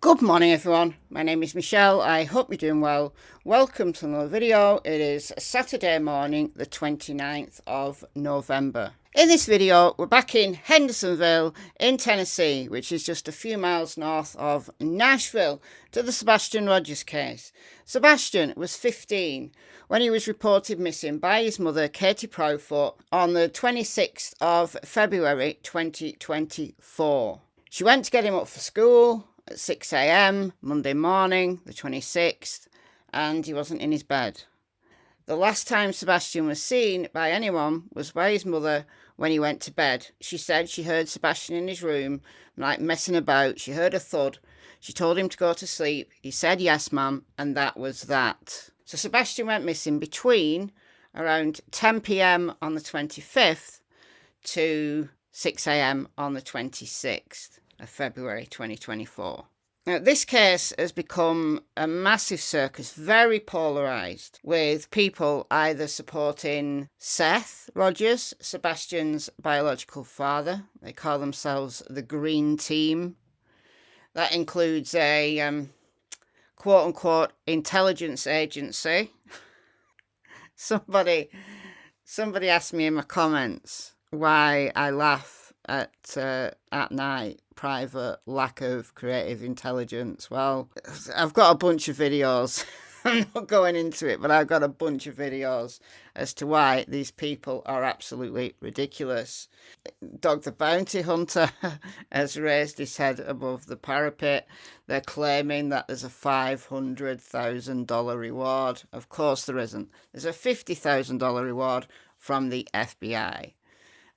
Good morning everyone, my name is Michelle, I hope you're doing well. Welcome to another video. It is Saturday morning, the 29th of November. In this video, we're back in Hendersonville in Tennessee, which is just a few miles north of Nashville, to the Sebastian Rogers case. Sebastian was 15 when he was reported missing by his mother, Katie Proudfoot, on the 26th of February 2024. She went to get him up for school at 6 a.m. Monday morning, the 26th, and he wasn't in his bed. The last time Sebastian was seen by anyone was by his mother when he went to bed. She said she heard Sebastian in his room, like messing about. She heard a thud. She told him to go to sleep. He said, "Yes, ma'am," and that was that. So Sebastian went missing between around 10 p.m. on the 25th to 6 a.m. on the 26th. Of February 2024. Now, this case has become a massive circus, very polarised, with people either supporting Seth Rogers, Sebastian's biological father. They call themselves the Green Team. That includes a quote-unquote intelligence agency. Somebody asked me in my comments why I laugh at night. Private lack of creative intelligence. Well, I've got a bunch of videos. I'm not going into it, but I've got a bunch of videos as to why these people are absolutely ridiculous. Dog the Bounty Hunter has raised his head above the parapet. They're claiming that there's a $500,000 reward. Of course there isn't. There's a $50,000 reward from the FBI.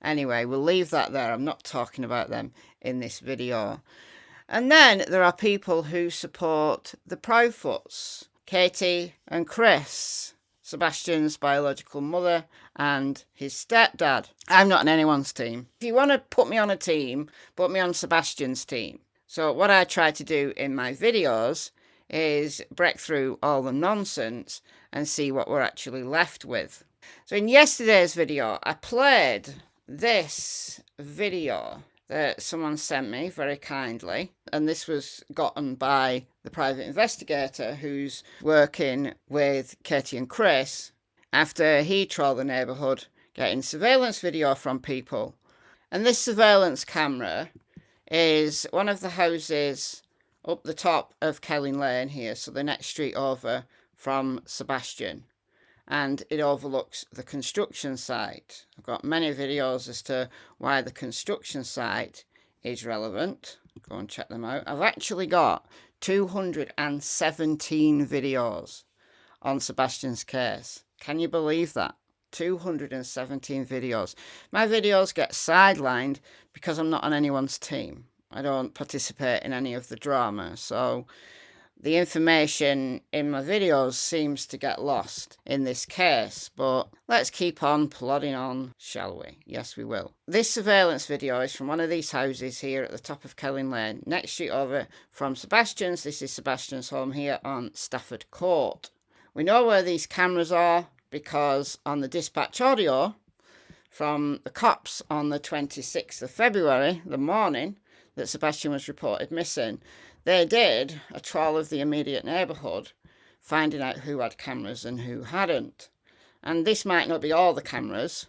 Anyway, we'll leave that there. I'm not talking about them in this video. And then there are people who support the Proudfoots, Katie and Chris, Sebastian's biological mother and his stepdad. I'm not on anyone's team. If you want to put me on a team, put me on Sebastian's team. So what I try to do in my videos is break through all the nonsense and see what we're actually left with. So in yesterday's video, I played this video that someone sent me very kindly, and this was gotten by the private investigator who's working with Katie and Chris after he trawled the neighbourhood getting surveillance video from people. And this surveillance camera is one of the houses up the top of Kelly Lane here, so the next street over from Sebastian, and it overlooks the construction site. I've got many videos as to why the construction site is relevant. Go and check them out. I've actually got 217 videos on Sebastian's case. Can you believe that? 217 videos. My videos get sidelined because I'm not on anyone's team. I don't participate in any of the drama, so the information in my videos seems to get lost in this case, but let's keep on plodding on, shall we? Yes, we will. This surveillance video is from one of these houses here at the top of Kelly Lane, next street over from Sebastian's. This is Sebastian's home here on Stafford Court. We know where these cameras are because on the dispatch audio from the cops on the 26th of February, the morning that Sebastian was reported missing, they did a trawl of the immediate neighbourhood, finding out who had cameras and who hadn't. And this might not be all the cameras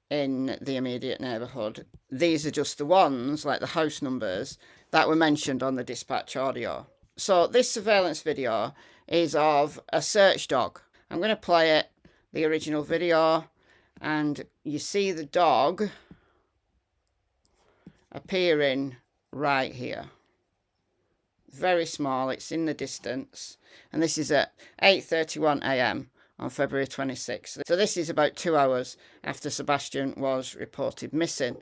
in the immediate neighbourhood. These are just the ones, like the house numbers, that were mentioned on the dispatch audio. So this surveillance video is of a search dog. I'm going to play it, the original video, and you see the dog appearing right here. Very small, it's in the distance, and this is at 8:31 a.m. on February 26th. So this is about 2 hours after Sebastian was reported missing.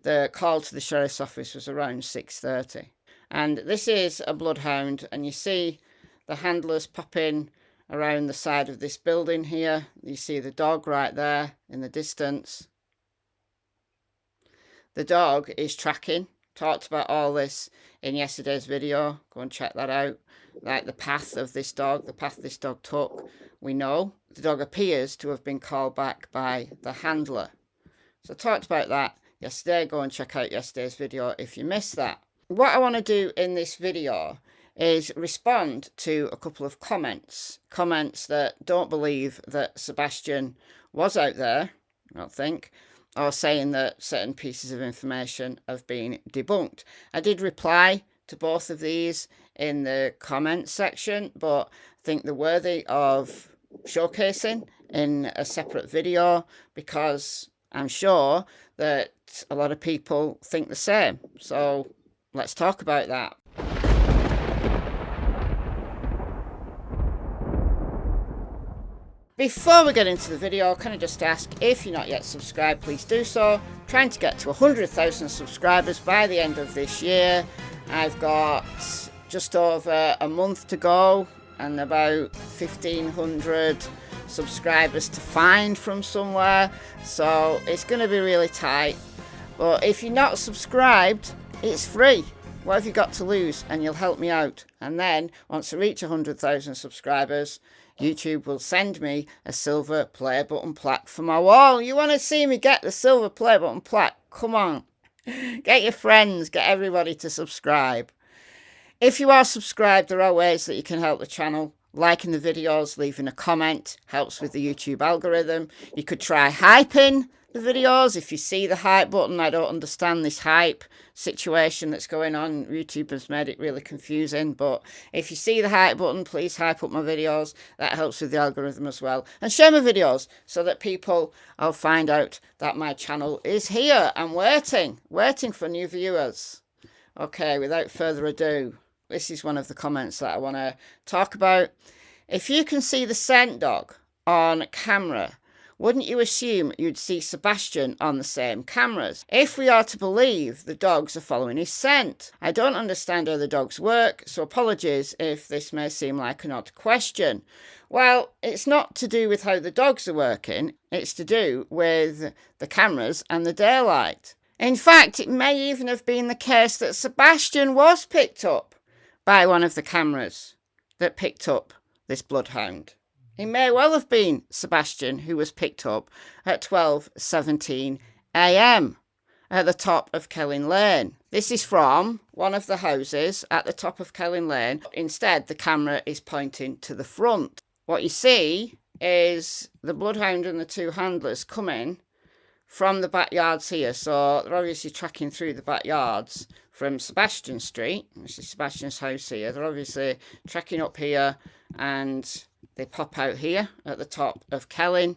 The call to the sheriff's office was around 6:30. And this is a Bloodhound, and you see the handlers popping around the side of this building here. You see the dog right there in the distance. The dog is tracking. Talked about all this in yesterday's video. Go and check that out. Like the path of this dog, the path this dog took, we know. The dog appears to have been called back by the handler. So I talked about that yesterday. Go and check out yesterday's video if you missed that. What I want to do in this video is respond to a couple of comments that don't believe that Sebastian was out there, I don't think, or saying that certain pieces of information have been debunked. I did reply to both of these in the comments section, but I think they're worthy of showcasing in a separate video, because I'm sure that a lot of people think the same. So let's talk about that. Before we get into the video, can I just ask, if you're not yet subscribed, please do so. Trying to get to 100,000 subscribers by the end of this year. I've got just over a month to go and about 1,500 subscribers to find from somewhere. So it's going to be really tight. But if you're not subscribed, it's free. What have you got to lose? And you'll help me out. And then once I reach 100,000 subscribers, YouTube will send me a silver play button plaque for my wall. You want to see me get the silver play button plaque? Come on. Get your friends, get everybody to subscribe. If you are subscribed, there are ways that you can help the channel. Liking the videos, leaving a comment, helps with the YouTube algorithm. You could try hyping the videos. If you see the hype button, I don't understand this hype situation that's going on. YouTube has made it really confusing, but if you see the hype button, please hype up my videos. That helps with the algorithm as well. And share my videos so that people will find out that my channel is here. I'm waiting for new viewers. Okay, without further ado, this is one of the comments that I want to talk about. If you can see the scent dog on camera, wouldn't you assume you'd see Sebastian on the same cameras? If we are to believe the dogs are following his scent. I don't understand how the dogs work, so apologies if this may seem like an odd question. Well, it's not to do with how the dogs are working, it's to do with the cameras and the daylight. In fact, it may even have been the case that Sebastian was picked up by one of the cameras that picked up this bloodhound. It may well have been Sebastian who was picked up at 12:17 a.m. at the top of Kelling Lane. This is from one of the houses at the top of Kelling Lane. Instead, the camera is pointing to the front. What you see is the bloodhound and the two handlers coming from the backyards here. So they're obviously tracking through the backyards from Sebastian Street. This is Sebastian's house here. They're obviously tracking up here, and they pop out here at the top of Kelling.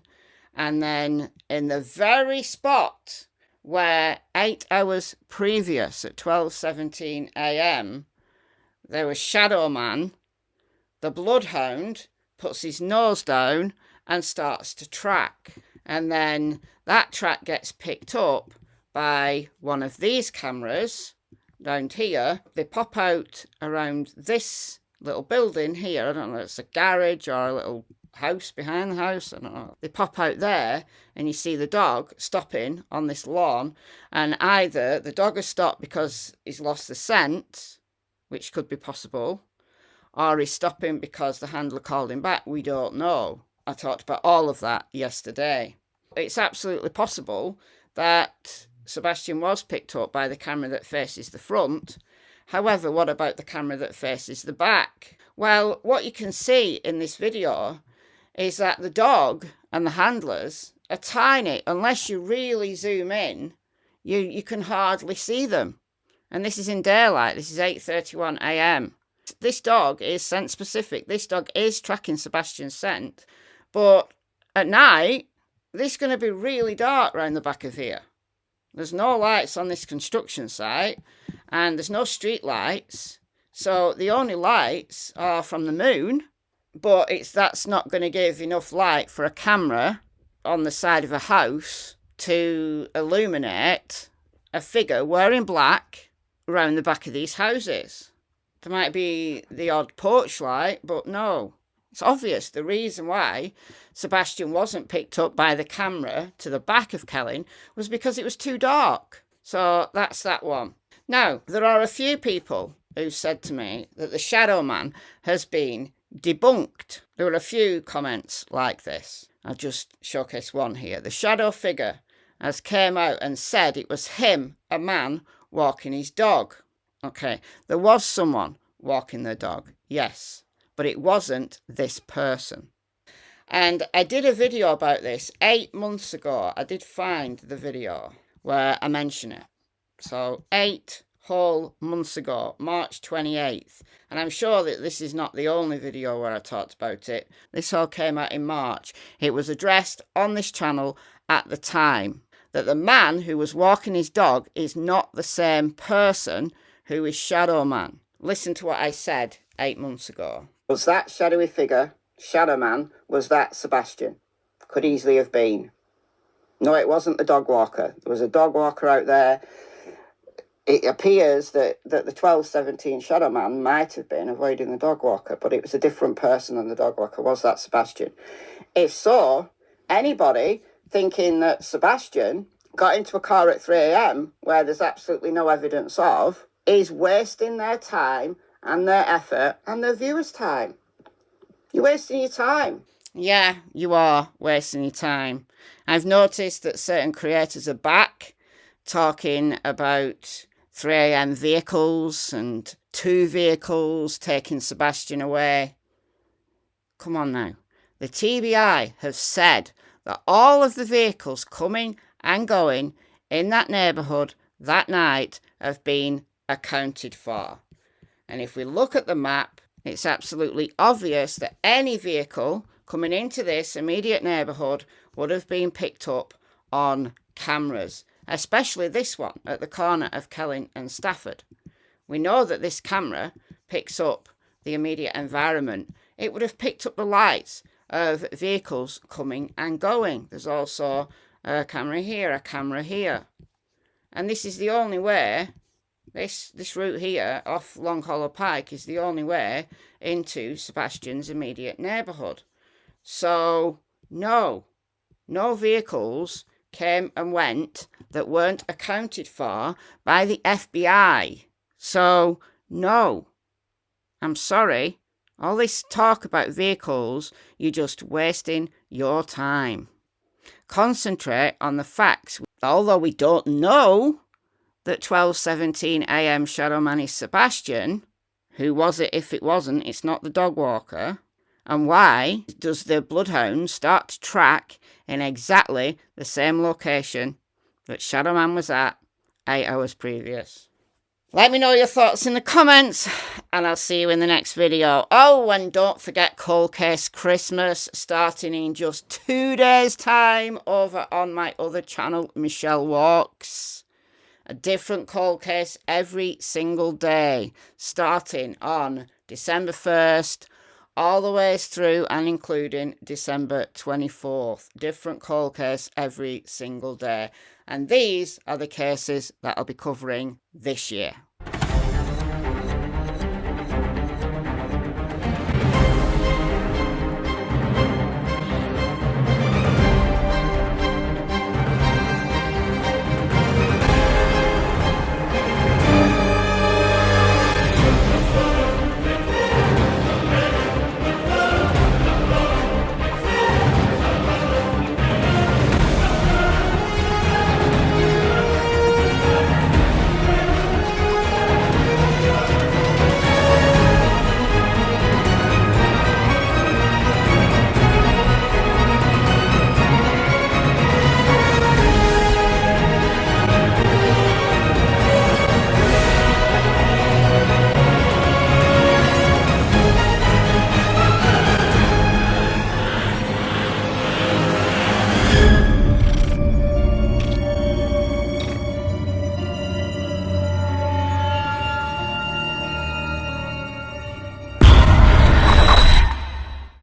And then in the very spot where 8 hours previous at 12:17 a.m. there was Shadow Man, the bloodhound puts his nose down and starts to track. And then that track gets picked up by one of these cameras down here. They pop out around this little building here. I don't know, it's a garage or a little house behind the house, I don't know. They pop out there and you see the dog stopping on this lawn, and either the dog has stopped because he's lost the scent, which could be possible, or he's stopping because the handler called him back. We don't know. I talked about all of that yesterday. It's absolutely possible that Sebastian was picked up by the camera that faces the front. However, what about the camera that faces the back? Well, what you can see in this video is that the dog and the handlers are tiny. Unless you really zoom in, you can hardly see them. And this is in daylight. This is 8:31 a.m. This dog is scent specific. This dog is tracking Sebastian's scent. But at night, this is going to be really dark around the back of here. There's no lights on this construction site, and there's no street lights. So the only lights are from the moon, but that's not going to give enough light for a camera on the side of a house to illuminate a figure wearing black around the back of these houses. There might be the odd porch light, but no. It's obvious the reason why Sebastian wasn't picked up by the camera to the back of Kelling was because it was too dark. So that's that one. Now, there are a few people who said to me that the Shadow Man has been debunked. There were a few comments like this. I'll just showcase one here. The shadow figure has came out and said it was him, a man, walking his dog. Okay, there was someone walking their dog. Yes, but it wasn't this person. And I did a video about this 8 months ago. I did find the video where I mention it. So 8 whole months ago, March 28th. And I'm sure that this is not the only video where I talked about it. This all came out in March. It was addressed on this channel at the time that the man who was walking his dog is not the same person who is Shadow Man. Listen to what I said 8 months ago. Was that shadowy figure, Shadow Man, was that Sebastian? Could easily have been. No, it wasn't the dog walker. There was a dog walker out there. It appears that the 1217 Shadow Man might have been avoiding the dog walker, but it was a different person than the dog walker. Was that Sebastian? If so, anybody thinking that Sebastian got into a car at 3 a.m. where there's absolutely no evidence of is wasting their time and their effort and their viewers' time. You're wasting your time. Yeah, you are wasting your time. I've noticed that certain creators are back talking about 3 a.m. vehicles and 2 vehicles taking Sebastian away. Come on now. The TBI have said that all of the vehicles coming and going in that neighbourhood that night have been accounted for. And if we look at the map, it's absolutely obvious that any vehicle coming into this immediate neighbourhood would have been picked up on cameras, especially this one at the corner of Kelling and Stafford. We know that this camera picks up the immediate environment. It would have picked up the lights of vehicles coming and going. There's also a camera here, a camera here. And this is the only way, this route here off Long Hollow Pike is the only way into Sebastian's immediate neighbourhood. So, no vehicles came and went that weren't accounted for by the FBI. So, no, I'm sorry. All this talk about vehicles, you're just wasting your time. Concentrate on the facts. Although we don't know that 12:17 a.m. Shadow Man is Sebastian, who was it if it wasn't? It's not the dog walker. And why does the Bloodhound start to track in exactly the same location that Shadow Man was at 8 hours previous? Let me know your thoughts in the comments, and I'll see you in the next video. Oh, and don't forget Cold Case Christmas, starting in just 2 days' time over on my other channel, Michelle Walks. A different cold case every single day, starting on December 1st, all the way through and including December 24th. Different cold case every single day. And these are the cases that I'll be covering this year.